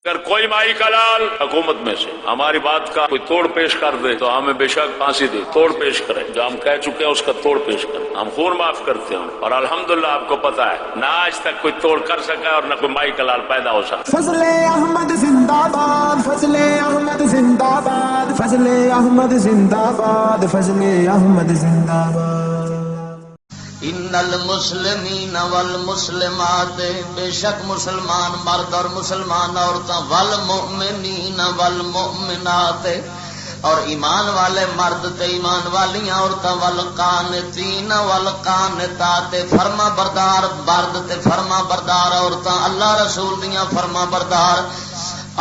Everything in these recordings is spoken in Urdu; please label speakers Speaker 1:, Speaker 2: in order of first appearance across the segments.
Speaker 1: اگر کوئی مائی کا لال حکومت میں سے ہماری بات کا کوئی توڑ پیش کر دے تو ہمیں بے شک پھانسی دے، توڑ پیش کرے، جو ہم کہہ چکے ہیں اس کا توڑ پیش کریں، ہم خون معاف کرتے ہیں، اور الحمدللہ آپ کو پتا ہے نہ آج تک کوئی توڑ کر سکا اور نہ کوئی مائی کا لال پیدا ہو سکا۔
Speaker 2: فضل احمد زندہ باد، فضل احمد زندہ باد، فضل احمد زندہ باد، فضل احمد زندہ باد۔
Speaker 3: ان المسلمین والمسلمات، بے شک مسلمان مرد اور مسلمان عورتیں، والمؤمنین والمؤمنات، اور ایمان والے مرد تے ایمان والیاں عورتیں، والقانتین والقانتات، فرما بردار مرد تے فرما بردار عورتیں، اللہ رسول دیاں فرما بردار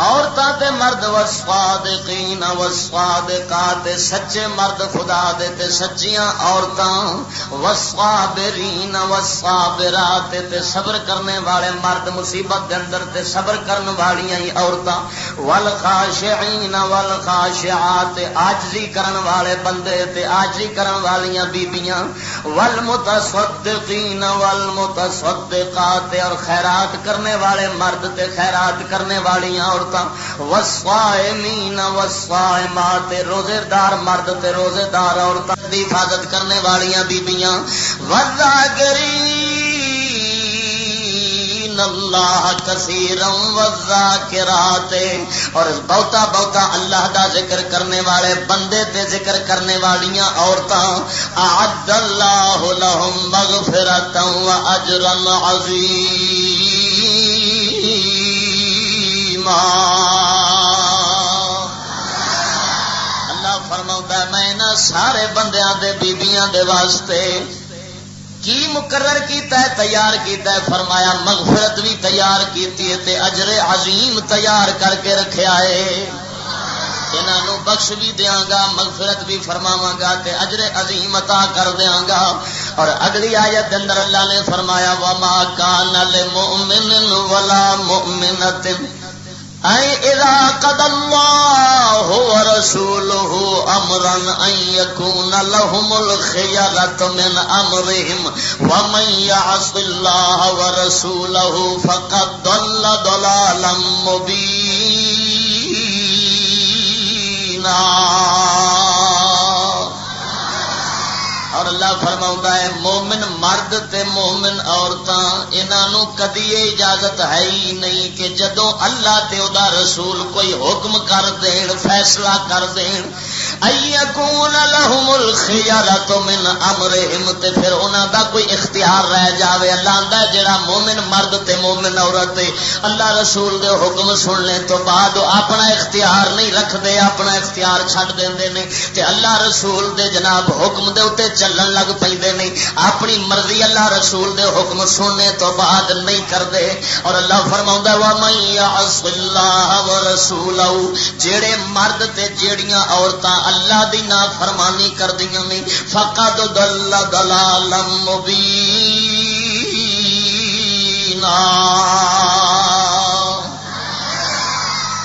Speaker 3: عورتاں تے مرد، والصادقین والصادقات، سچے مرد خدا دے تے سچیاں عورتاں، والصابرین والصابرات، تے صبر کرنے والے مرد مصیبت دے اندر تے صبر کرنے والیاں ہی عورتاں، والخاشعین والخاشعات، عاجزی کرن والے بندے تے عاجزی کرن والیاں بیبیاں، والمتصدقین والمتصدقات، اور خیرات کرنے والے مرد تے خیرات کرنے والیاں عورتاں، والصائمین والصائمات، روزے دار مرد تے روزے دار عورتاں دی حفاظت کرنے والیاں بیبیاں، والذاکرین اللہ کثیرا والذاکرات، اور بہتا بہتا اللہ دا ذکر کرنے والے بندے تے ذکر کرنے والیاں عورتاں، اعد اللہ لہم مغفرۃ واجرا عظیما۔ اللہ فرماؤں میں نہ سارے بندیاں دے بیبیاں دے واسطے کی مقرر کیتا ہے، تیار کیتا ہے، فرمایا مغفرت بھی تیار کیتی ہے تے اجر عظیم تیار کر کے رکھیا ہے، انہاں نو بخش بھی دیاں گا، مغفرت بھی فرماواں گا تے اجر عظیم عطا کر دیاں گا۔ اور اگلی آیت اندر اللہ نے فرمایا وما کان للمؤمن ولا مؤمنۃ اذا قضى الله ورسوله امرا ان يكون لهم الخيرة من امرهم ومن يعص الله ورسوله فقد ضل ضلالا مبينا۔ اور اللہ فرماؤں ہے مومن مرد تے مومن عورتاں انہاں نو کدی اجازت ہے ہی نہیں کہ جدوں اللہ تے او دا رسول کوئی حکم کر دین، فیصلہ کر دین، ایکون لہم الخیارۃ من امرہم، تے پھر انہاں دا کوئی اختیار رہ جاوے۔ اللہ آندا ہے جڑا مومن مرد تے مومن عورت اللہ رسول دے حکم سن لے تو بعد اپنا اختیار نہیں رکھ دے، اپنا اختیار چھڈ دیندے نے تے اللہ رسول دے جناب حکم دے اوتے چلن لگ پیندے نہیں، اپنی مرضی اللہ رسول دے حکم سننے تو بعد نہیں کردے۔ اور اللہ فرماوندا ہے وَمَن يَعْصِ اللَّهَ وَرَسُولَهُ، جڑے مرد تے جیڑیاں عورتاں اللہ دی نافرمانی کردیاں نے فقد ضل ضلالا مبینا۔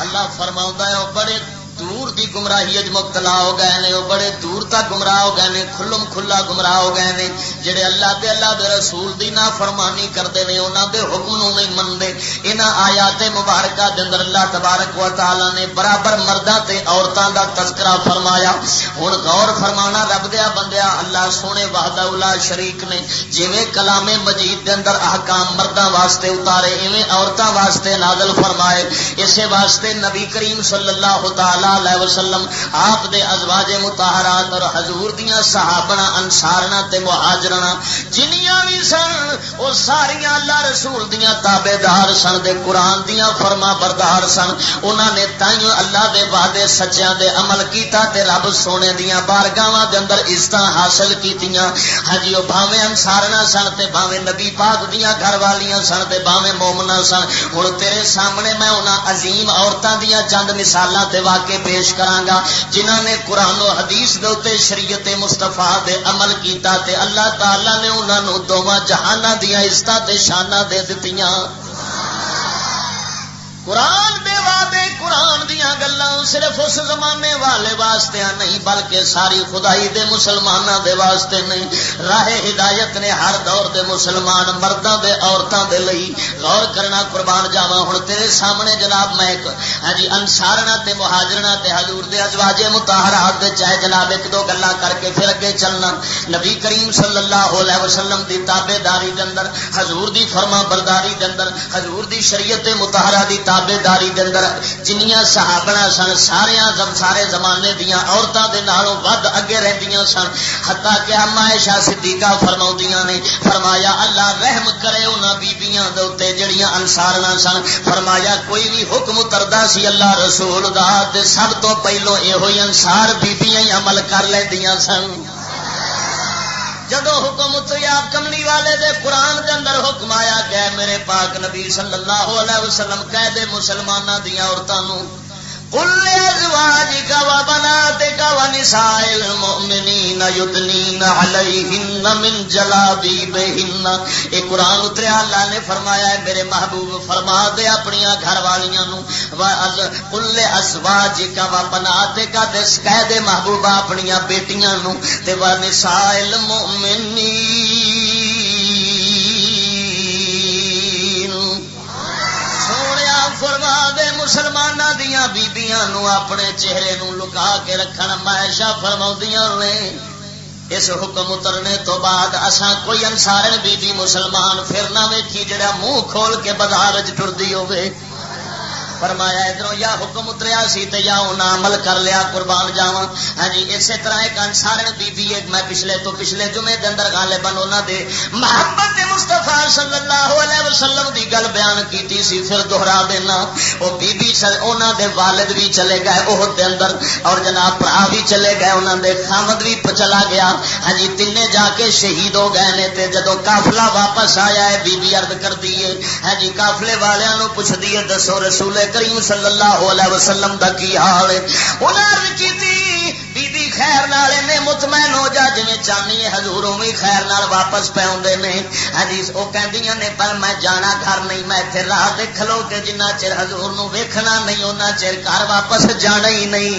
Speaker 3: اللہ فرماوندا ہے بڑے دور دی گمراہی اج مبتلا ہو گئے نے، وہ بڑے دور تک گمراہ ہو گئے نے، کھلم کھلا گمراہ ہو گئے نے، جڑے اللہ دے رسول دی نافرمانی کردے نے، انہاں دے حکم نو نہیں مندے۔ انہاں آیات مبارکہ دے اندر اللہ تبارک و تعالی نے برابر مرداں تے عورتاں دا تذکرہ فرمایا۔ ہن غور فرمانا رب دیا بندیا، اللہ سونے وحدہ لا شریک نے جویں کلام مجید دے اندر احکام مرداں واسطے اتارے، ایویں عورتاں واسطے نازل فرمائے۔ اسے واسطے نبی کریم صلی اللہ تعالی علیہ وسلم آپ دے ازواج مطہرات اور حضور دیاں صحابہ انصارنا تے مہاجرنا جنیاں بھی سن وہ ساریاں اللہ رسول دیاں تابعدار سن، دے قرآن دیاں فرما بردار سن۔ انہاں نے تائیں اللہ دے وعدے سچیاں دے عمل کیتا تے رب سونے دیاں بارگاہاں دے اندر عزتاں حاصل کیتیاں۔ ہاں جی او بھاویں انصارنا سن تے بھاویں نبی پاک دیاں گھر والیاں سن تے بھاویں مومناں سن۔ ہن تیرے سامنے میں انہاں عظیم عورتاں دیاں چند مثالاں تے واقع پیش کراں گا جنہاں نے قرآن و حدیث دے اوتے شریعت مصطفیٰ دے عمل کیتا تے اللہ تعالی نے انہاں نو دوواں جہاناں دیاں عزتاں تے شاناں دے دتیاں۔ قرآن دے وعدے، قرآن دیاں گلاں گلاں صرف اس زمانے والے واسطے نہیں بلکہ ساری خدائی دے مسلماناں دے واسطے نہیں. راہ ہدایت نے ہر دور دے مسلمان مرداں دے عورتاں دے لئی. غور کرنا قربان جاواں. ہن تیرے سامنے جناب میں ایک ہاں جی انصارنا تے مہاجرنا تے حضور دے ازواج مطہرات دے چاہے جناب ایک دو گلاں کر کے پھر اگے چلنا. نبی کریم صلی اللہ علیہ وسلم دی تابع داری دے اندر, حضور دی فرما برداری دے اندر, حضور دی شریعت مطہرہ دی تابع داری دے اندر جنیاں صحابہ سن سارے زمانے دیاں عورتاں دے نالوں ود اگے رہندیاں سن. حتیٰ کہ اما عائشہ صدیقہ فرماؤندیاں نے فرمایا اللہ رحم کرے انہاں بیبییاں دے اوتے جڑیاں انصارنا سن. فرمایا کوئی بھی حکم اتردا سی اللہ رسول دا تے سب تو پہلو ایہو ہی انصار بیبییاں ہی عمل کر لیندیاں سن. جدو حکم اتریا کملی والے دے قرآن دے اندر حکم آیا کہ میرے پاک نبی صلی اللہ علیہ وسلم کہہ دے مسلماناں دیاں عورتاں نو قل لأزواجك وبناتك ونساء المؤمنين يدنين عليهن من جلابيبهن. اے قرآن اتریا اللہ نے فرمایا ہے میرے محبوب فرما دے اپنی گھر والیاں نو قل لأزواجك وبناتك دس کہہ دے محبوبہ اپنی بیٹیاں نو تے ونساء المؤمنين فرما دے مسلماناں دیاں بیبیاں نو اپنے چہرے نو لکا کے رکھن. عائشہ فرماؤندیاں نے اس حکم اترنے تو بعد اساں کوئی انصارن بی بی مسلمان پھر نہ ویکھی جڑا منہ کھول کے بازار وچ ٹردی ہوے. فرمایا ادھروں یا حکم اتریا سی تے یا انہاں عمل کر لیا قربان جاواں. ہاں جی اسی طرح ایک انصارن بی بی ایک میں پچھلے جمعے دے اندر غالباً انہاں دے محبت مصطفیٰ صلی اللہ علیہ وسلم دی گل بیان کیتی سی پھر دوہرا دینا. او بی بی انہاں دے والد بھی چلے گئے احد دے اندر اور جناب بھرا بھی چلے گئے انہاں دے خامد بھی چلا گیا. ہاں جی تینے جا کے شہید ہو گئے نے تے جدوں قافلہ واپس آیا ہے بی بی عرض کردی ہے ہاں جی قافلے والیاں نو پوچھدی ہے دسو رسول کریم صلی اللہ علیہ وسلم دا کی حال ہے. انہاں عرض کیتی بی بی خیر نال نے مطمئن ہو جا جویں چاہنی ہے حضور اوویں خیر نال واپس پہ اوندے نے. حدیث او کہندیاں نے پر میں جانا گھر نہیں میں ایتھے راہ تے کھلو کے جنہ چر حضور نو ویکھنا نہیں اوناں چر گھر واپس جانا ہی نہیں.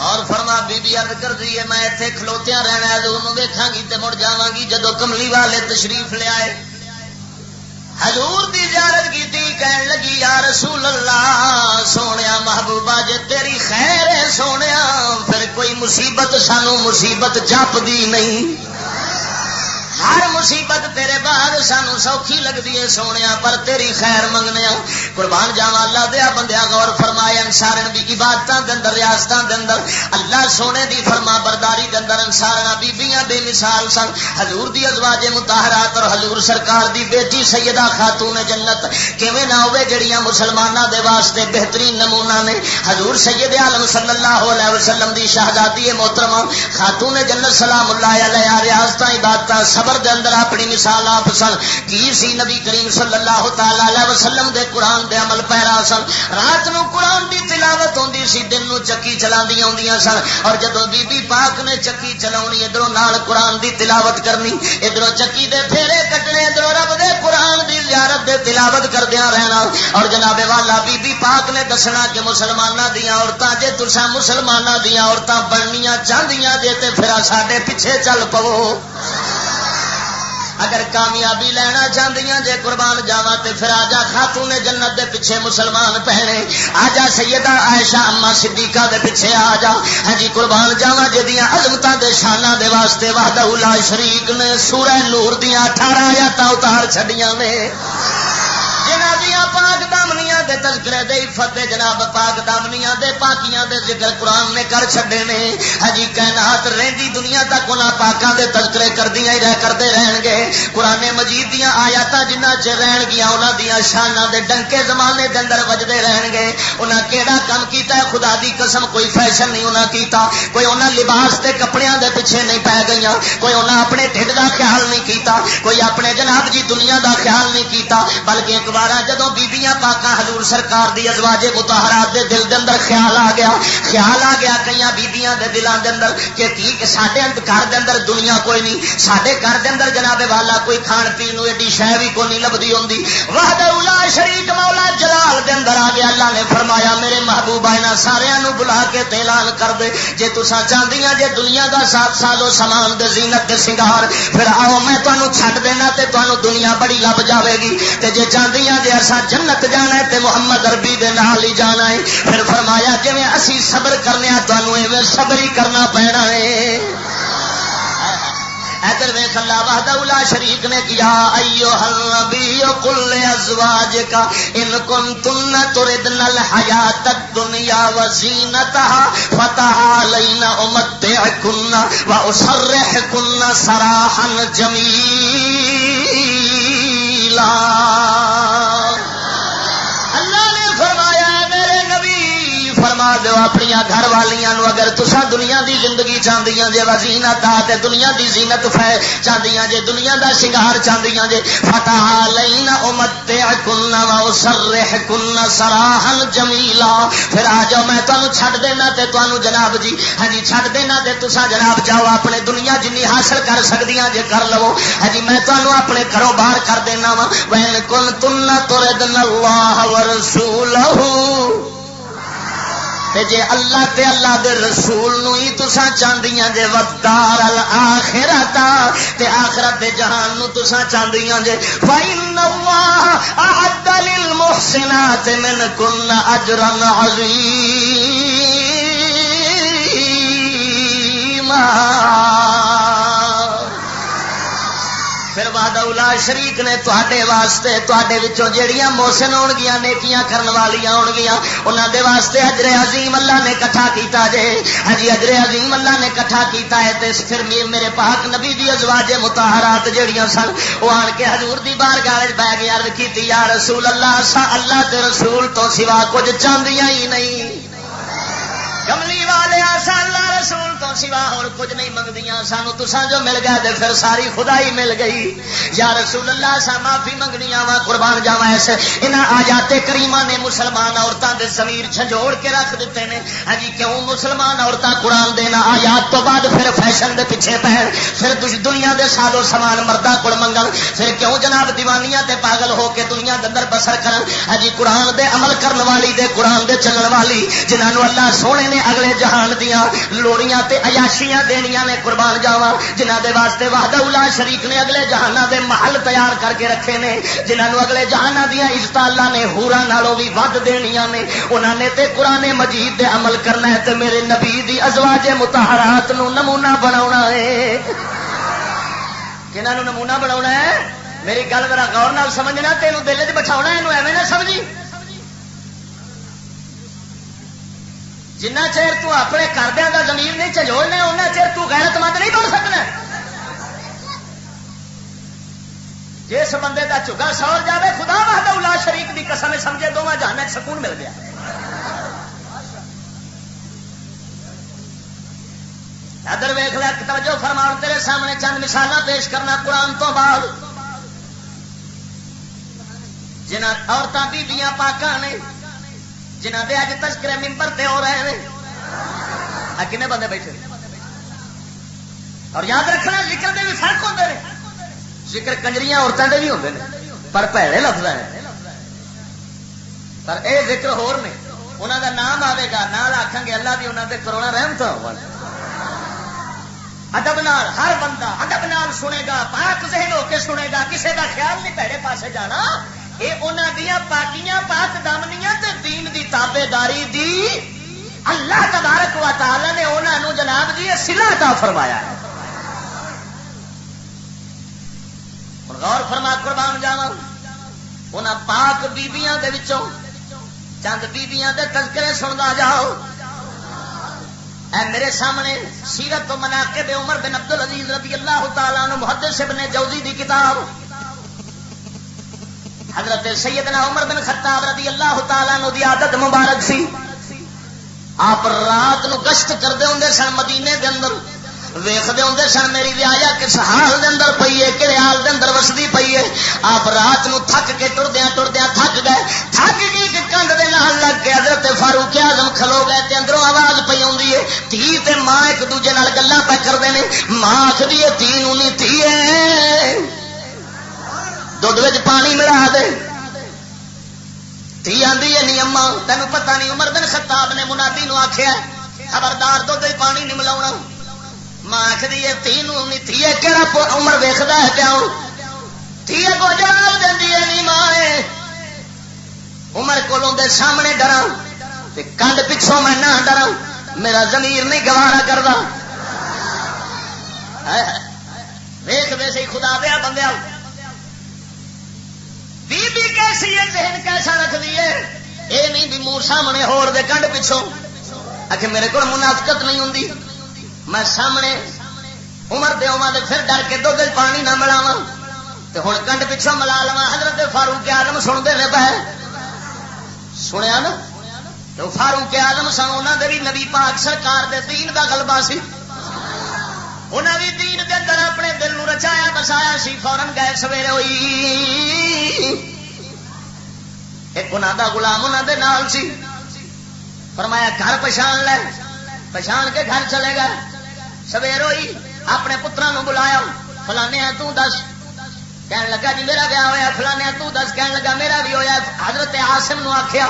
Speaker 3: اور فرما بی بی عرض کر دی ہے میں ایتھے کھلوتیاں رہنا حضور نو ویکھاں گی تے مڑ جاواں گی. جدو کملی والے تشریف لے آئے حضور دی زیارت کیتی کہن لگی یا رسول اللہ سونیا محبوبہ جے تیری خیر ہے سونیا پھر کوئی مصیبت سانو مصیبت جپدی نہیں. ہر مصیبت تیرے بعد سانو سوکھی لگدی ہے سونیا پر تیری خیر منگنے قربان جاواں. اللہ دیا بندیا غور فرمائے انصارن بھی عبادتاں دے اندر ریاستاں دے اندر اللہ سونے دی فرما برداری دے اندر انصارنا بیبییاں بے مثال سن. حضور دی ازواج مطہرات اور حضور سرکار دی بیٹی سیدہ خاتون جنت کیویں نہ ہوے جڑیاں مسلماناں دے واسطے بہترین نمونہ نے. حضور سید عالم صلی اللہ علیہ وسلم دی شہزادی محترمہ خاتون جنت سلام اللہ علیہا ریاستاں عبادتاں صبر دے اندر اپنی مثال آپ سن. کی سی نبی کریم صلی اللہ تعالی علیہ وسلم دے قرآن دے عمل پیرا سن. رات نو قرآن دی تلاوت ہوندی سی دن نو چکی چلاندیاں ہوندیاں سن اور جدوں بی بی پاک نے چکی چلاونی ادھروں نال قرآن دی تلاوت کرنی ادھروں چکی دے پھیرے کٹنے ادھروں رب دے قرآن دی زیارت دے تلاوت کردیاں رہنا. اور جناب والا بی بی پاک نے دسنا کہ مسلماناں دیاں عورتاں جے تساں مسلماناں دیاں عورتاں بننیاں چاہندیاں جے تے پھر ساڈے پیچھے چل پو. اگر کامیابی لینا چاہدیاں جے قربان جاواں تے پھر آجا خاتون جنت دے پیچھے مسلمان پہنے آجا سیدہ عائشہ اما صدیقہ دے پیچھے آجا. ہاں جی قربان جاواں جدیاں عظمتاں دے شاناں دے واسطے وحدہ لا شریک نے سورہ نور دیاں 18 آیاتاں اتار چھڈیاں نے. جنابیاں پاک دامنیاں دے تذکرے دے عفت دے جناب پاک دامنیاں دے پاکیاں دے ذکر قرآن نے کر چھڈے نے. ہجی کائنات رہندی دنیا تک انہاں پاکاں دے تذکرے کردیاں ہی رہ کردے رہن گے. قرآن مجید دیاں آیاتاں جنہ چ رہن گیاں انہاں دیاں شاناں دے ڈنکے زمانے دے اندر وجدے رہن گے. انہاں کیڑا کم کیتا ہے خدا دی قسم کوئی فیشن نہیں انہاں کیتا کوئی انہاں لباس تے کپڑیاں دے پیچھے نہیں پے گئیاں کوئی انہاں اپنے ڈھڈ دا خیال نہیں کیتا کوئی اپنے جناب جی دنیا دا خیال نہیں کیتا بلکہ ایک بار جدوں بیبییاں پاکاں حضور حضور سرکار دی ازواج مطہرات دے دل دے اندر خیال آ گیا کئی بیبیاں دے دلاں دے اندر کہ ساڈے گھر دے اندر دنیا کوئی نہیں، ساڈے گھر دے اندر جناب والا کوئی کھان پین نو ایڈی شے بھی کوئی نہیں لبدی ہوندی۔ وحدہ لا شریک مولا جلال دے اندر آ گیا، اللہ نے فرمایا میرے محبوبہ انہاں ساریاں نو بلا کے اعلان کر دے جے تساں چاہندیاں جے دنیا دا ساتھ سالو سامان دے زینت دے سنگار، پھر آؤ میں تانوں چھڈ دینا تے تانوں دنیا بڑی لب جاوے گی، تے جے چاہندیاں جے اساں جنت جانا ہے تے محمد عربی دے نال ہی جانا ہے، پھر فرمایا جویں اسی صبر کرنے آ تانوں ایویں صبر ہی کرنا پینا ہے۔ ادھر ویکھ اللہ وحدہ لا شریک نے کیا ایھا النبی قل لازواجک ان کنتن تردن الحیات الدنیا وزینتها فتعالین امتعکن واسرحکن سراحا جمیلا۔ اللہ نے فرمایا میرے نبی فرما دو اپنی گھر والیاں نو اگر تسا دنیا دی زندگی چاہدیاں جے وزینت تے دنیا دی زینت چاہدیاں جے دنیا دا شنگار چاہدیاں جے فتعالین امتعکن واسرحکن سراحا جمیلا، پھر آ جاؤ میں تانوں چھڈ دینا تے تانوں جناب جی ہاں جی چھڈ دینا تے تسا جناب جاؤ اپنے دنیا جنی حاصل کر سکدیاں جے کر لو، ہاں جی میں تانوں اپنے گھروں باہر کر دینا وا۔ وَإِن كُنتُنَّ تُرِدْنَ اللَّهَ وَرَسُولَهُ، تے جے اللہ تے اللہ دے رسول نو ہی تساں چاہندیاں جے وَالدَّارَ الْآخِرَةَ، تے آخرت دے جہان نو تساں چاہندیاں جے فَإِنَّ اللَّهَ أَعَدَّ لِلْمُحْسِنَاتِ مِنْكُنَّ أَجْرًا عَظِيمًا۔ پھر وحدہ لا شریک نے تواڈے واسطے تواڈے وچوں جیڑیاں محسن ہون گیاں نیکیاں کرن والیاں ہون گیاں انہاں دے واسطے اجر عظیم اللہ نے اکٹھا کیتا جے، ہاں جی اجر عظیم اللہ نے اکٹھا کیتا ہے۔ تے پھر میرے پاک نبی دی ازواج مطہرات جیڑیاں سن او آن کے حضور دی بارگاہ وچ بیٹھ کے عرض کیتی یا رسول اللہ اساں اللہ تے رسول تو سوا کچھ چاہندیاں ہی نہیں، کملی والے اساں اللہ رسول تو سوا اور کچھ نہیں منگدیاں، سانو تساں جو مل گیا تے پھر ساری خدائی مل گئی۔ یا رسول اللہ اساں معافی منگنی وا قربان جاواں ایسے انہاں آیات کریمہ نے مسلمان عورتاں دے ضمیر جھنجوڑ کے رکھ دیتے نے۔ ہاں جی کیوں مسلمان عورتاں قرآن دینا آیات تو بعد پھر فیشن دے پیچھے پہن، پھر دنیا دے سازو سامان مرداں کول منگن، پھر کیوں جناب دیوانیاں تے پاگل ہو کے دنیا دے اندر بسر کرن۔ ہاں جی قرآن دے عمل کرن والی دے قرآن دے چلن والی جنہاں نو اللہ سونے نے اگلے جہان دیاں لوڑیاں تے عیاشیاں دینیاں نے قربان جاواں، جنہاں دے واسطے وحدہ لا شریک نے اگلے جہاناں دے محل تیار کر کے رکھے نے، جنہاں نو اگلے جہاناں دیاں عزتاں اللہ نے ہوراں نالوں بھی ود دینیاں نے، انہاں نے تے قرآن مجید دے عمل کرنا ہے تے میرے نبی دی ازواج مطہرات نو نمونہ بناونا ہے۔ کنہاں نو نمونہ بناونا ہے؟ میری گل ذرا غور نال سمجھنا، تینوں دل وچ بٹھاونا، اینوں ایویں نہ سمجھی جنہ چیر تو اپنے کردیاں دا ضمیر نہیں جھنجوڑنا اُنہ چیر تو غیرت مند نہیں بن سکنا۔ جس بندے دا چگا سور جاوے خدا وحدہ لا شریک دی قسم سمجھے دونوں جہان سکون مل گیا۔ ادھر ویکھ لے توجہ فرماؤ، تیرے سامنے چند مثالاں پیش کرنا قرآن تو بعد جنہ عورتاں بیبیاں پاکاں نے جنہ دے اج تذکرے ممبر تے ہو رہے ہیں، کنے بندے بیٹھے اور یاد رکھنا ذکر دے بھی فرق ہوتے ہیں، ذکر کنجریاں عورتوں دے بھی ہوتے ہیں پر پیڑے لفظ ہے، پر اے ذکر ہور نے انہوں دا نام آئے گا نال آکھیں گے اللہ بھی انہوں دے کرونا رحمت ہو۔ ادب نال ہر بندہ ادب نال سنے گا، پاک ذہن ہو کے سنے گا، کسے دا خیال نہیں پیڑے پاسے جانا، یہ انہاں دیاں پاکیاں پاک دامنیاں تے دین دی تابے داری دی اللہ تبارک و تعالی نے انہاں نو جناب جی صلہ عطا فرمایا ہے۔ غور فرما قربان جاواں انہاں پاک بیبییاں دے وچوں چند بیبییاں دے تذکرے سندا جاؤ۔ اے میرے سامنے سیرت و مناقب عمر بن عبد العزیز رضی اللہ تعالی عنہ محدث ابن جوزی دی کتاب، حضرت سیدنا عمر بن خطاب رضی اللہ تعالی عنہ دی عادت مبارک سی، آپ رات نو گشت کردے ہوندے سن مدینے دے اندر، ویختے ہوں سن میری رعایا کس حال دے اندر پئی ہے، کہڑے حال دے اندر وسدی پئی ہے. آپ رات نو تھک کے ٹردیاں تھک گئے، تھک گئی کہ کنڈ دے نال لگ کے حضرت فاروق اعظم کھلو گئے تے اندروں آواز پئی آوندی ہے. دھی تے ماں ایک دوجے نال گلاں پہ کردے نے. ماں آکھدی ہے دھی نوں نہیں دھیے دودھ وچ پانی ملا دے. دھی آندی ہے نہیں اما تینوں پتہ نہیں عمر بن خطاب نے منادی نو آکھیا خبردار دودھ وچ پانی نہیں ملاونا. ماں آخری ہے تھی نہیں تھی کہڑا عمر ویکھدا ہے پیا تھی کو جواب دینی ہے نہیں ماں عمر کولوں دے سامنے ڈرا کنڈ پچھوں میں نہ ڈرا میرا ضمیر نہیں گوارا کردا. ویخ دے سی خدا دیا بندیا بی بی کیسی ہے ذہن کیسا رکھدی ہے. اے نہیں بھی منہ سامنے ہور دے کنڈ پچھوں آخر میرے کو منافقت نہیں ہوندی میں سامنے عمر دے دے پھر ڈر کے دودھ پانی نہ ملاوا تو ہوں کنڈ پچھوں ملا لوا. حضرت فاروق اعظم سنتے نے پہ سنیا نا تو فاروق اعظم سن انہوں نے بھی نبی پاک سرکار دے دین دا غلبہ سی. انہوں بھی دین دے اندر اپنے دل نو رچایا بسایا سی. فورن گئے سویرے ہوئی ایک انہوں دا غلام انہوں دے نال سی. فرمایا گھر پچھان لے پچھان کے گھر چلے گا. سویر ہوئی اپنے پترا نو بلایا فلانے تو دس کہنے لگا جی میرا ویاہ ہوا. فلانے تو دس کہنے لگا میرا بھی ہوا. حضرت عاصم نو آخیا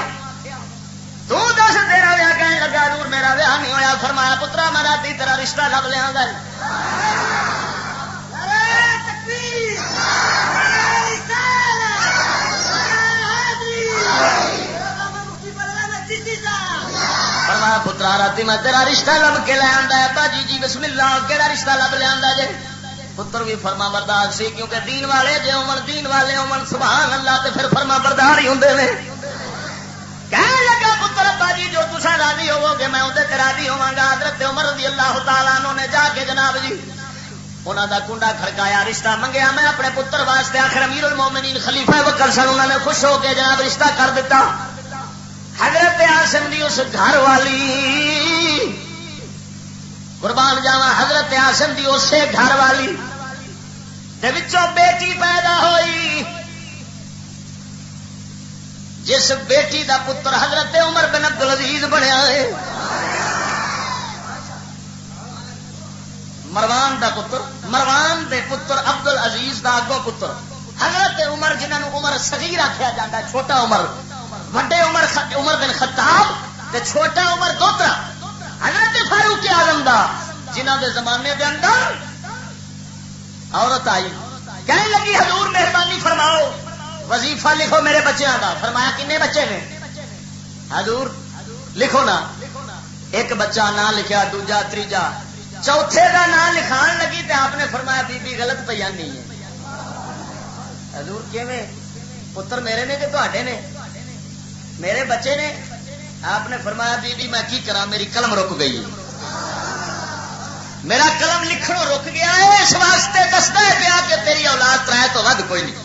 Speaker 3: تو دس تیرا ویاہ کہنے لگا دور میرا ویاہ نہیں ہویا. فرمایا پترا میں رات تیرا رشتہ لب لیا گا. فرمایا پترا راتی میں تیرا رشتہ لب کے لے آندا. ابا جی بسم اللہ کہڑا رشتہ لب لے آندا جے. پتر بھی فرما بردار سی کیونکہ دین والے جے عمر دین والے عمر سبحان اللہ تے پھر فرما بردار ہی ہوندے نے. کہنے لگا پتر ابا جی جو تساں راضی ہوو گے میں اودے تے راضی ہوواں گا. حضرت عمر رضی اللہ تعالی عنہ نے جا کے جناب جی انہاں دا کنڈا کھڑکایا رشتہ منگیا. میں اپنے پتر واسطے آخر امیر المومنین خلیفہ بکر سن انہوں نے خوش ہو کے جناب رشتہ کر دیتا. حضرت عاصم دی اس گھر والی قربان جاواں حضرت عاصم دی اسے گھر والی دے وچوں بیٹی پیدا ہوئی جس بیٹی دا پتر حضرت عمر بن عبد العزیز بنیا ہے. مروان دا پتر مروان دے پتر عبد العزیز دا اگوں پتر حضرت عمر جنہاں نوں عمر صغیر آکھیا جاندا چھوٹا عمر وڈے عمر بن خطاب تے چھوٹا عمر دوترا حضرت فاروق اعظم دا جنہاں دے زمانے دے اندر عورت آئی کہنے لگی حضور مہربانی فرماؤ وظیفہ لکھو میرے بچیاں دا. فرمایا کنے بچے نے؟ حضور لکھو نا. ایک بچہ نہ لکھیا دوجا تیجا چوتھے دا نام لکھان لگی تے آپ نے فرمایا بی بی غلط بیانی ہے. حضور کیویں پتر میرے نے کہ تواڈے نے میرے بچے نے؟ آپ نے فرمایا بی بی میں کی کرا میری قلم رک گئی ہے. میرا قلم لکھنوں رک گیا ہے اس واسطے دستا ہے پیا کہ تیری اولاد ترائے تو ود کوئی نہیں.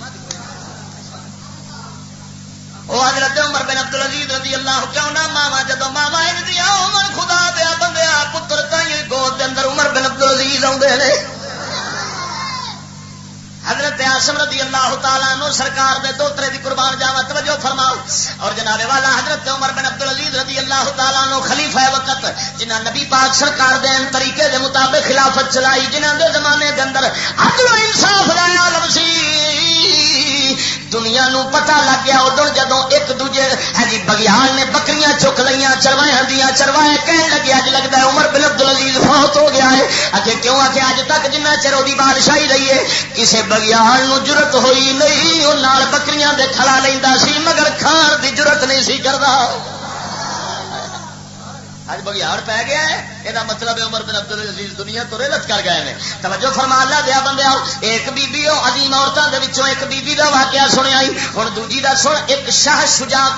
Speaker 3: وہ حضرت عمر بن عبد العزیز رضی اللہ کیوں نہ ماوا جدو ماوا اندیا عمر خدا دیا بندیا پتر تھی گود کے اندر عمر بن عبد العزیز آتے ہیں. حضرت عاصم رضی اللہ تعالیٰ عنہ سرکار دے دوترے دی قربان جاوا توجہ فرماؤ. اور جناب والا حضرت عمر بن عبد العزیز رضی اللہ تعالیٰ عنہ خلیفہ وقت جنہ نبی پاک سرکار دے طریقے دے مطابق خلافت چلائی جنہ دے زمانے دے اندر عدل و انصاف دا عالم سی. دنیا نو پتہ لگ گیا ادھر جدو ایک دوجے جی بگیال نے بکریاں چک لیا چروایا دیا چروائے کہنے لگے اج لگتا ہے عمر بن عبد العزیز فوت ہو گیا ہے. اچھے کیوں آ کے اج تک جنہ چر وہ بادشاہی رہی ہے کسی بگیال نو جرت ہوئی نہیں. وہ نال بکریاں دے کھلا لینا سی مگر کھان دی جرت نہیں سی کرتا. اج بگیاڑ پی گیا ہے یہ مطلب عمر بن عبد العزیز دنیا تو رحلت کر گئے ہیں. توجہ فرما اللہ دیا بندیا ایک بی بی عظیم عورتوں کے وچوں ایک بی بی دا واقعہ سنیا ہوں دوجی دا سن. ایک شاہ شجاع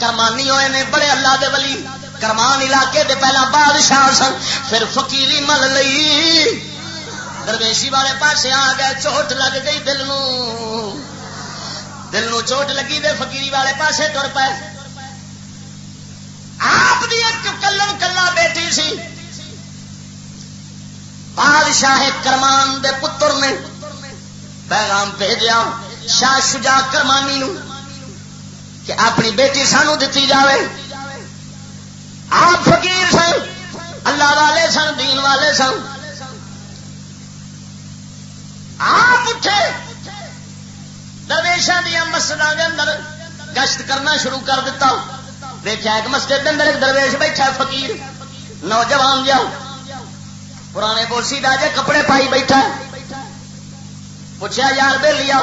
Speaker 3: کرمانی ہوئے نے بڑے اللہ دے ولی کرمان علاقے دے پہلا بادشاہ سن پھر فقیری مل لئی درویشی والے پاسے آ گئے. چوٹ لگ گئی دل نو چوٹ لگی دے فقیری والے پاسے تر پے. آپ دی ایک کلم کلا بیٹی سی بادشاہ کرمان دے پتر نے پیغام بھیجیا شاہ شجاع کرمانی نو کہ اپنی بیٹی سانو دتی جاوے. آپ فقیر سن، اللہ والے سن، دین والے سن. آپ اٹھے درویشاں دیا مسجداں دے اندر گشت کرنا شروع کر دیتا. دیکھا ایک مسجد کے اندر ایک درویش بیٹھا فقیر نوجوان جا پرانے بوسی جے کپڑے پائی بیٹھا. پوچھا یار بے لیا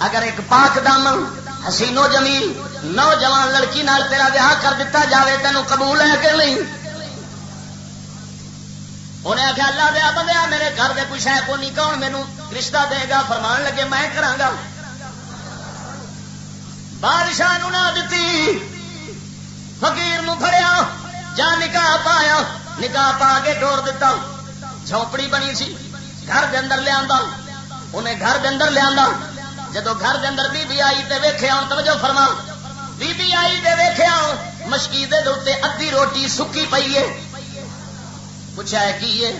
Speaker 3: اگر ایک پاک دامن حسین و جمیل نوجوان لڑکی نال تیرا بیاہ کر دیتا جاوے تینوں قبول ہے کہ نہیں؟ انہیں آخیا اللہ دیا بندیا میرے گھر دے کچھ ہے کو نہیں، کون مینوں رشتہ دے گا؟ فرمان لگے میں کراں گا. بادشاہ نو نہ دتی، فقیر نو پھڑیا، جا نکاح پایا، نکاح پا کے ٹور دیتا. جھونپڑی بنی سی گھر دے اندر لیا، انہیں گھر دے اندر لیا. جدو گھر دے اندر بی بی آئی تے ویکھیا، توجہ فرما، بی بی آئی تے ویکھیا مشکیدے دے اوتے ادھی روٹی سکی پئی ہے. پوچھا ہے کی ہے؟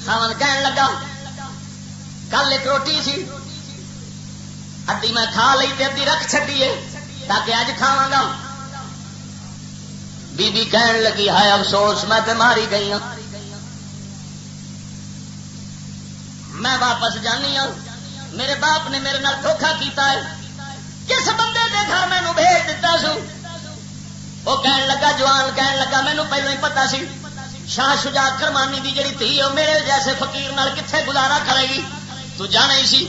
Speaker 3: خاون کہن لگا کل ایک روٹی سی ادھی میں کھا لئی تے ادھی رکھ چھڈی ہے تاکہ اج کھاواں گا. بی بی کہن لگی ہائے افسوس میں تے ماری گئی ہوں، میں واپس جانی ہوں. میرے باپ نے میرے نال دھوکھا کیتا ہے، کس بندے دے گھر مینوں بھیج دیتا سو. وہ کہن لگا جوان کہن لگا مینوں پہلو ہی پتا سی شاہ شجاع کرمانی دی جڑی تھی وہ میرے جیسے فقیر نال کتنے گزارا کرے گی، تو جانا ہی سی.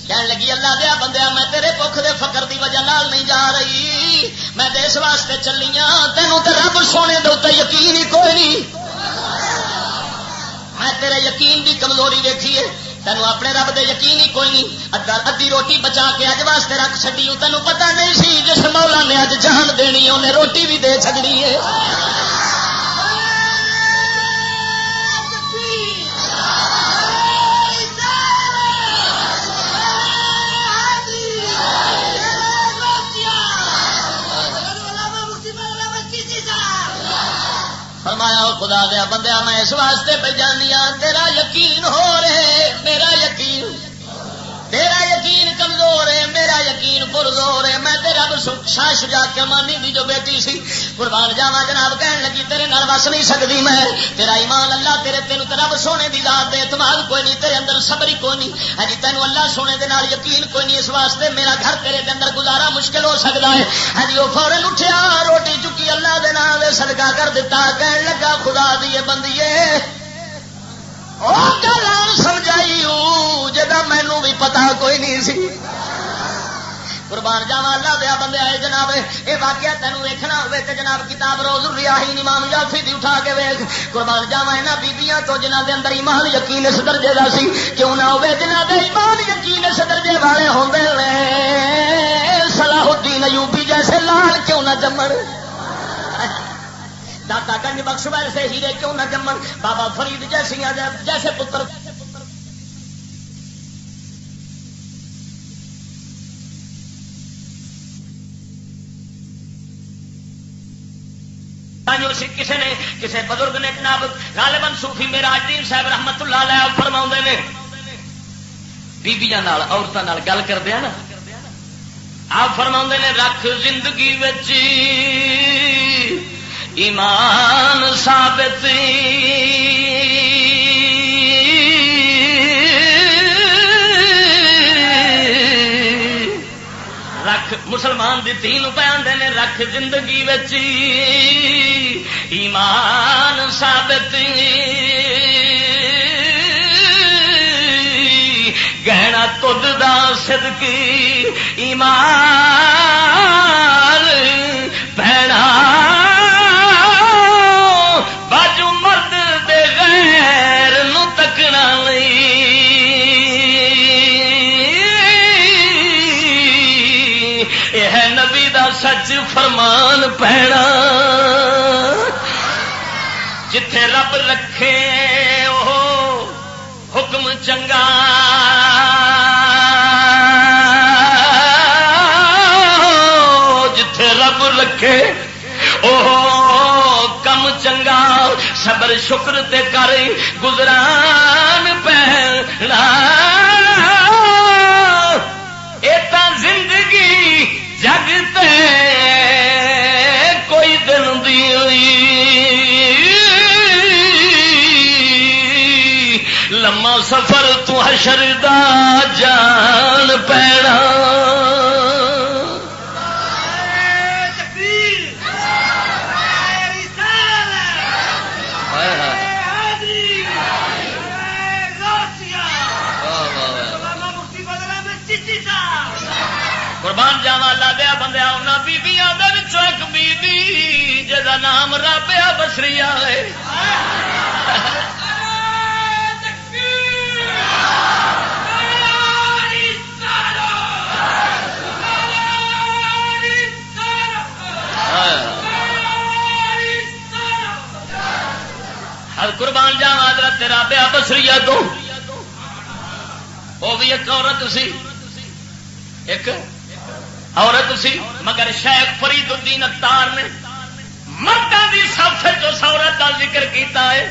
Speaker 3: کہن لگی اللہ دیا بندیا میں تیرے بھوک دے فقر دی وجہ نال نہیں جا رہی، میں اس واسطے چلی ہاں تینوں تے رب سونے دے اوتے یقین ہی کوئی نہیں. میں تیرے یقین دی کمزوری ویکھی ہے، تینوں اپنے رب دے یقین ہی کوئی نہیں. ادھی روٹی بچا کے اج واسطے رکھ چھڈی، تینوں پتہ نہیں سی جس مولا نے اج جان دینی انہیں روٹی بھی دے چھڈنی ہے. فرمایا خدا دیا بندیا میں اس واسطے پہ جانی ہاں تیرا یقین ہو رہے، میرا یقین، تیرا یقین کمزور ہے، میرا یقین پرزور ہے. میں تیرا شاہ شجاع کرمانی دی جو بیٹی سی قربان جاواں جناب کہن لگی تیرے نال وس نہیں سکتی میں، تیرا ایمان اللہ تیرے تینوں تے رب سونے دی ذات دے اعتماد کوئی نہیں، تیرے اندر صبر ہی کوئی نہیں. ہاں جی تینوں اللہ سونے دے نال یقین کوئی نہیں، اس واسطے میرا گھر تیرے دے اندر گزارا مشکل ہو سکتا ہے. ہاں جی وہ فورن اٹھیا روٹی چکی اللہ دے نام دے صدقہ کر دیتا. کہن لگا خدا دیے بندیے گل سمجھائی جا مینوں بھی پتا کوئی نہیں سی. قربان جاواں اللہ دیا بندے آئے جناب یہ واقعہ تینوں ویکھنا ہوئے تے جناب کتاب روز الریاحین امام یافی دی اٹھا کے ویکھ. قربان جاواں انہاں بیبییاں تو جنہاں دے اندر ایمان یقین اس درجے دا سی کیوں نہ ہوے جنہاں دے ایمان یقین اس درجے والے ہوندے نے صلاح الدین ایوبی جیسے لال کیوں نہ جمن، داتا گنج بخش ویسے ہیرے کیوں نہ جمن، بابا فرید جیسے پتر. کسی نے کسی بزرگ نے جناب غالباً صوفی میراج الدین صاحب رحمت اللہ علیہ فرماؤندے نے بیبیاں نال عورتاں نال گل کردے نا آپ فرماؤندے نے رکھ زندگی وچ ایمان ثابت رکھ مسلمان دی تین بیان نے رکھ زندگی وچ ایمان ثابت گہنا تد دا صدقی ایمان بہنا باجو مرد دے غیر نو تکنا یہ ہے نبی دا سچ فرمان پہنا جتھے رب رکھے او حکم چنگا جتھے رب رکھے او کم چنگا
Speaker 4: صبر شکر تے کر گزران پینا ایتا زندگی جگ تے کوئی دن دی لما سفر تو حشر دا جان پینا قربان جاوا اللہ دیا بندیا انہاں بیبیاں دے وچوں ایک بی بی جدا نام رابعہ بصریہ ہے قربان جاوا حضرت رابعہ بصریہ تو وہ بھی ایک عورت سی ایک عورت سی مگر شیخ فرید الدین اتار نے مردوں کی صف اس عورت کا ذکر کیتا ہے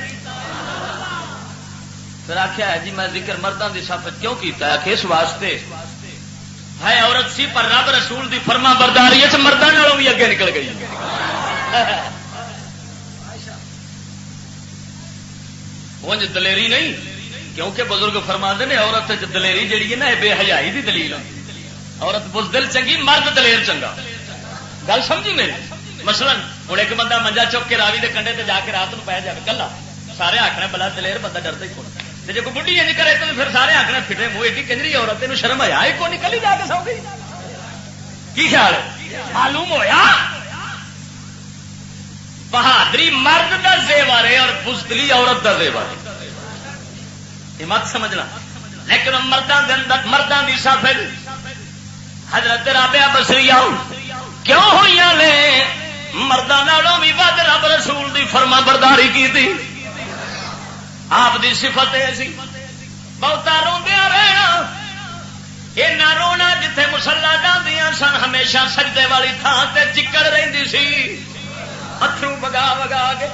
Speaker 4: پھر آخیا ہے جی میں ذکر مردوں کی صف کیوں کیتا ہے کہ اس واسطے ہے عورت سی پر رب رسول دی فرما برداری مردوں نالوں بھی اگے نکل گئی انج دلیری نہیں کیونکہ بزرگ فرماندے نے عورت دلیری جیڑی ہے نا بے حیائی دی دلیل عورت بزدل چنگی مرد دلیر چنگا گل سمجھی میری مثلا ہوں ایک بندہ منجا چک کے راوی دے کنڈے تے جا کے رات نو پی جائے کلا سارے آخنا بلا دلیر بندہ ڈرتا ہی کون جی کوئی بڑھی انج کرے تو پھر سارے آخنا پھٹے منہ ایڈی کنجری عورت تینوں شرم آیا ہی کون نکلی جا کے سو گئی کی خیال ہے معلوم ہویا بہادری مرد دا زیور ہے اور بزدلی عورت دا زیور ہے یہ مت سمجھنا لیکن مردوں کی صف حضرت رابعہ بصریہ کیوں ہوئی نے مردوں نالوں بھی ود رب رسول دی فرما برداری کی تھی آپ دی صفت سی بہتا روندیا رہنا اینا رونا جتھے مصلا جاندیاں سن ہمیشہ سجدے والی تھان تے چکڑ رہندی سی اتھرو بگا بگا کے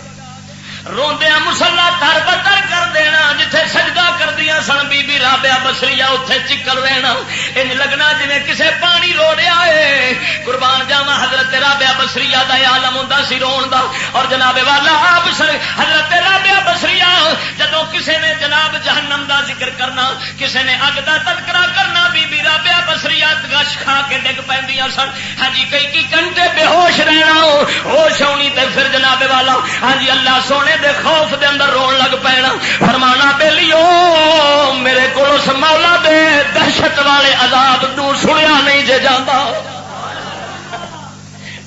Speaker 4: روندیا مصلا تر بتر کر دینا جتھے سجدہ کر دیا سن بی بی رابعہ بصریہ اتھے چکر رہنا ان لگنا جویں کسے پانی روڑیا ہے قربان جاواں حضرت رابعہ بصریہ دا عالم ہوندا سی رون دا اور جناب والا آپ حضرت رابعہ بصریہ جدوں کسے نے جناب جہنم دا ذکر کرنا کسے نے اگ دا تذکرہ کرنا بی بی رابعہ بصریہ گش کھا کے ڈگ پیندیاں سن ہاں جی کئی گھنٹے بے ہوش رہنا ہوش ہونی تے پھر جناب والا ہاں جی اللہ سونے دے خوف دے اندر رون لگ پینا فرمانا بیلیو میرے کو اس مولا دے دہشت والے عذاب تو سنیا نہیں جے جاتا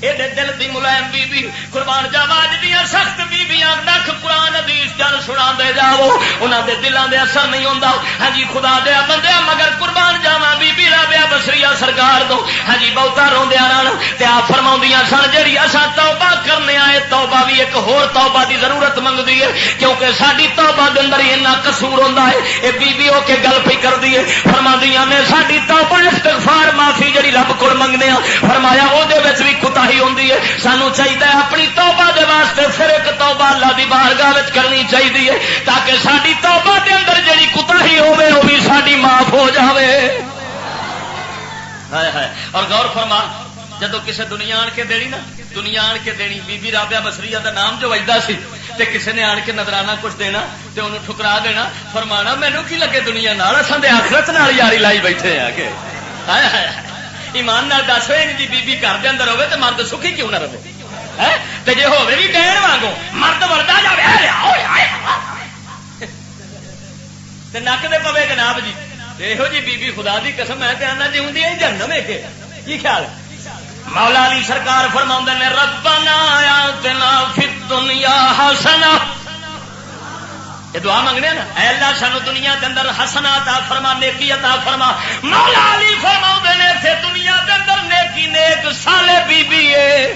Speaker 4: دل دی ملائم بی بی قربان جاوا دیا سخت بیبیاں نکھ قرآن حدیث جل سنا دے جاؤ انہاں دے دلاں دے اثر نہیں ہوندا ہاں جی خدا دے بندے مگر قربان جاوا بی بی رابعہ بصریہ سرکار تو ہاں جی بہتا روندیاں رہن تے آپ فرماؤندیاں سن جڑی اساں توبہ کرنے آئے توبہ بھی ایک ہور توبہ دی ضرورت منگدی ہے کیونکہ ساڈی توبہ دے اندر اتنا قصور ہوندا ہے اے بی بی ہو کے گل پئی کردی ہے فرماندیاں نے ساڈی توبہ استغفار معافی جڑی رب کول منگنے آ فرمایا او دے وچ وی کوتاہی ہوندی ہے سانو چاہیے اپنی توبہ دے واسطے پھر ایک توبہ اللہ دی بارگاہ وچ کرنی چاہیے تاکہ ساری توبہ دے اندر جڑی کوتاہی ہوے وہ بھی ساری معاف ہو جاوے اور غور فرما جدو کسے دنیا آن کے دینی نا دنیا آن کے دینی بی بی رابعہ بصریہ دا نام جو وجدا سی تے کسے نے آن کے نظرانہ کچھ دینا تے انہوں ٹھکرا دینا فرمانا مینوں کی لگے دنیا نال اساں تے آخرت نال یاری لائی بیٹھے ہیں کہ ایمان نال دس ہوئے جی بی گھر کے اندر ہوے تو مرد سکھی کیوں نہ رہے جی ہوے بھی ڈین وانگو مرد وردا جائے نک دے پوے جناب جی یہو جی بی خدا دی قسم ہے کہ آنا جی ہوں جہنم ہے کہ کی خیال مولا علی سرکار فرماؤندے نے ربنا آتنا فی الدنیا حسنہ یہ دعا منگنے نا اے اللہ سانو دنیا دے اندر حسنہ عطا فرما نیکی عطا فرما مولا علی فرماؤندے نے تے دنیا دے اندر نیکی نیک صالح بی بی ہے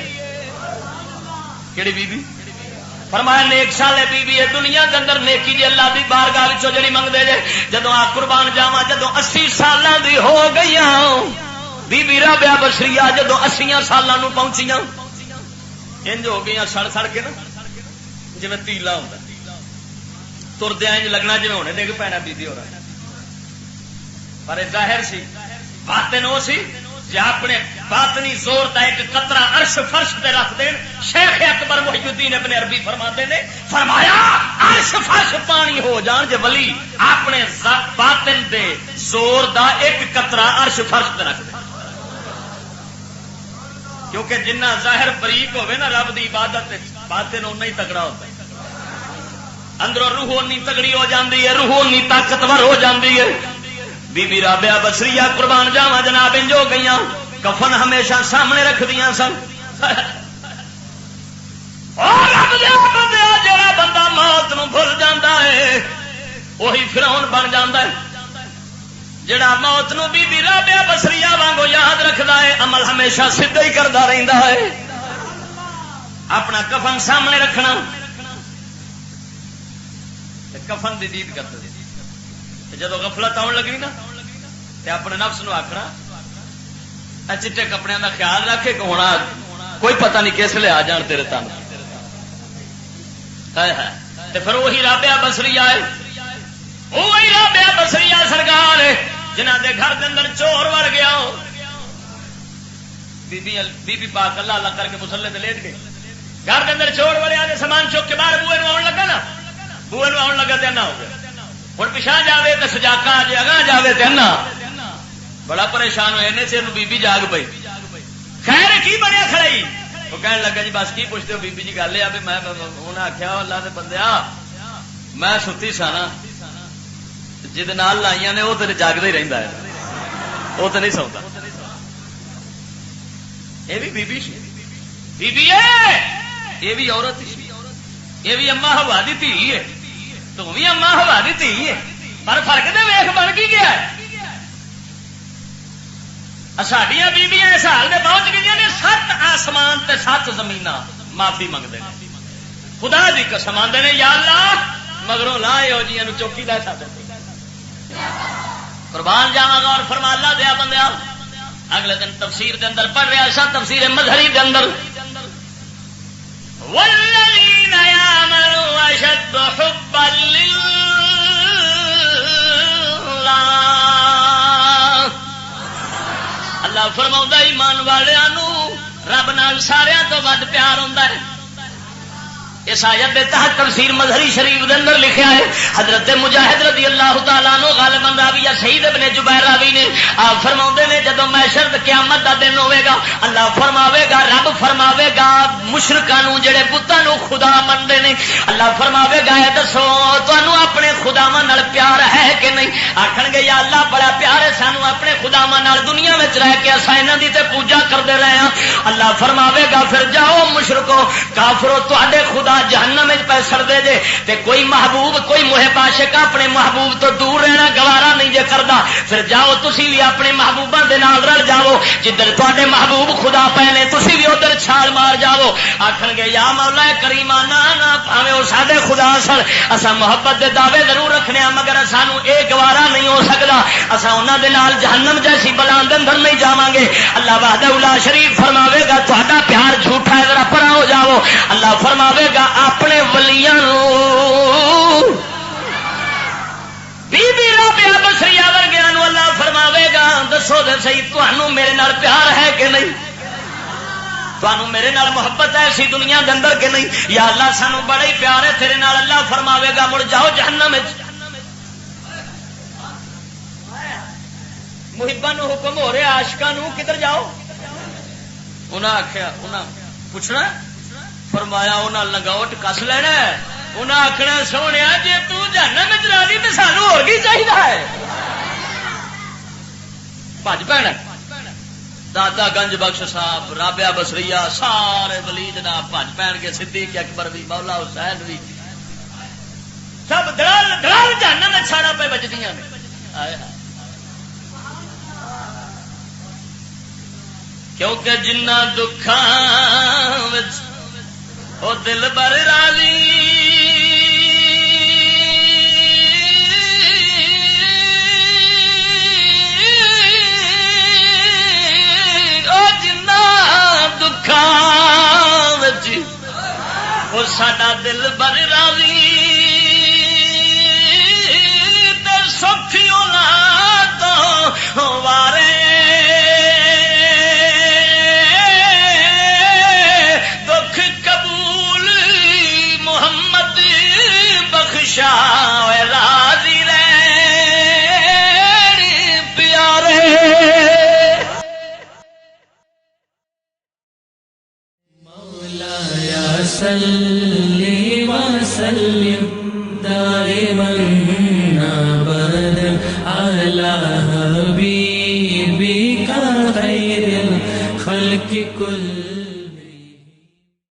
Speaker 4: کیڑی بی بی فرمایا نیک صالح بی بی ہے دنیا دے اندر نیکی جی اللہ دی بارگاہ وچوں جڑی منگدے جے جدوں آ قربان جاواں جدوں 80 سالاں دی ہو گئیاں بی بی رابعہ بصریہ جدوں 80 سالاں نو پہنچیاں انج ہو گئیاں سڑ سڑ کے نا جی تیلا ہوں تردیا لگنا جی ہونے ڈگ پینا بی ہو رہا پر ظاہر سی باطن وہ سی جی اپنے باطنی زور کا ایک قطرہ عرش فرش پہ رکھ دین. شیخ اکبر محی الدین ابن عربی فرماتے نے فرمایا عرش فرش پانی ہو جان جے ولی اپنے باطن دے زور دا ایک قطرہ عرش فرش پہ رکھ دے. کیونکہ جنہ ظاہر بریک ہوئے نا رب دی عبادت باطن اُنہ ہی تگڑا ہوتا ہے. اندروں روح اونی تگڑی ہو جاندی ہے, روح اونی طاقتور ہو جاندی ہے. بی بی رابعہ بصریہ قربان جاواں جناب انج ہو گئیاں کفن ہمیشہ سامنے رکھ دیاں سن. اور رب دے بندے جڑا بندہ موت نو بھول جاندا ہے وہی فرعون بن جاندا ہے. جڑا موت نو بی بی رابعہ بصریہ وانگو یاد رکھدا ہے عمل ہمیشہ سیدھا ہی کردا رہندا ہے. اپنا کفن سامنے رکھنا کفن دی دید کرتے جدو غفلت آن لگی نا تے اپنے نفس نو آخنا چٹے کپڑے کا خیال رکھے کہ ہونا کوئی پتہ نہیں کس لے آ جان تیرے تن. پھر وہی رابعہ بصریہ ہے, وہی رابعہ بصریہ سرکار ہے جنہ دے گھر کے اندر چور وڑ گیا. بی بی پاک اللہ اللہ کر کے مسلے تے لیٹ گئے. گھر کے اندر چور وڑیا نے سامان چک کے باہر بوئے آن لگا نا, بوئے آن لگا تو نہ ہو گیا. ہوں پچھا جائے تو سجاکا جی اگاں جائے تو نہ بڑا پریشان ہوئے نے چیر بی بی جاگ پئی. خیر کی بنیا کھڑائی وہ کہنے لگا جی بس کی پوچھتے ہو بی بی جی گل ہے بھی میں انہیں آخیا اللہ دے بندیا میں ستی سا نا جہد لائیاں نے وہ تو جاگتا ہی رہتا ہے وہ تو نہیں سوتا. یہ بھی بی بی ہے یہ بھی عورت یہ بھی اما ہوا دی دھی ہے تو بھی اما ہوا دی دھی ہے پر فرق تو ویخ بن کی گیا ہے. ساڈیاں بیبیاں اس حال میں پہنچ گئی نے 7 آسمان تے 7 زمین معافی منگتے ہیں. خدا دی قسم آندے نے یا اللہ مگروں لا یہو جیاں نو چوکی لے سکتے قربان جاواں گا. اور فرما اللہ دیا بندیا اگلے دن تفسیر دے اندر پڑھ رہا سا تفسیر مظہری دے اندر والذین یعملون اشد حبا للہ اللہ فرماؤں ایمان والوں رب نال سارے تو ود پیار ہوندا ہے. اس آیت کے تحت تفسیر مظہری شریف دے اندر لکھا ہے حضرت مجاہد رضی اللہ تعالیٰ عنہ غالباً راوی یا سعید ابن جبیر راوی نے آپ فرماؤندے نے جدو محشر قیامت دا دن ہوئے گا اللہ فرماوے گا رب فرماوے گا مشرکاں نو جڑے بتاں نو خدا مندے نے اللہ فرماوے گا اے دسو تانوں اپنے خداواں نال پیار ہے کہ نہیں. آکھن گے یا اللہ بڑا پیار ہے سانو اپنے خداواں نال دنیا وچ رہ کے اساں انہاں دی تے پوجا کردے رہے ہاں. اللہ فرماوے گا پھر جاؤ مشرکو کافرو تواڈے خدا جہنم پہ سڑ دے جے تے کوئی محبوب کوئی محب عاشق اپنے محبوب تو دور رہنا گوارا نہیں جے کردا. پھر جاؤ تسی بھی اپنے محبوباں دے نال رل جاؤ جدھر تواڈے محبوب خدا پے نے تسی بھی ادھر چھال مار جاؤ. آکھن گے یا مولا کریم نا نا بھاویں او ساڈے خدا سن اساں محبت دے دعوے ضرور رکھنے ہاں مگر سانو اے گوارا نہیں ہو سکدا اساں انہاں دے نال جہنم جیسی بلا دے اندر نہیں جاواں گے. اللہ وحدہ لا شریف فرماوے گا تہاڈا پیار جھوٹا ہے ذرا پرا ہو جاؤ. اللہ فرماوے گا اپنے ولیاں بی بی رابعہ بصریہ ورگیاں نو اللہ فرماوے گا دسو دے صحیح تانوں میرے نال پیار ہے کہ نہیں, تانوں میرے نال محبت ہے اسی دنیا دے اندر کہ نہیں. یا اللہ سانو بڑا ہی پیار ہے تیرے نال. اللہ فرماوے گا مڑ جاؤ جہنم وچ. محباں نو حکم ہو رہا عاشقاں نو کدھر جاؤ. انہاں آکھیا انہاں پوچھنا فرمایا انہاں لنگوٹ کس لینا انہاں آخنا سونے جی تہنم راضی تو سانو ہو کی چاہیے. بج پینا داتا گنج بخش صاحب رابعہ بصریہ سارے ولی جناب بج پین کے صدیق اکبر بھی مولا حسین بھی سب دلال جہنم میں چھاڑا پہ بجدیاں نے. کیونکہ جنہ دکھاں او دل بر راضی او جنہ دکھاں وچ او ساڈا دل بر
Speaker 5: الملك كل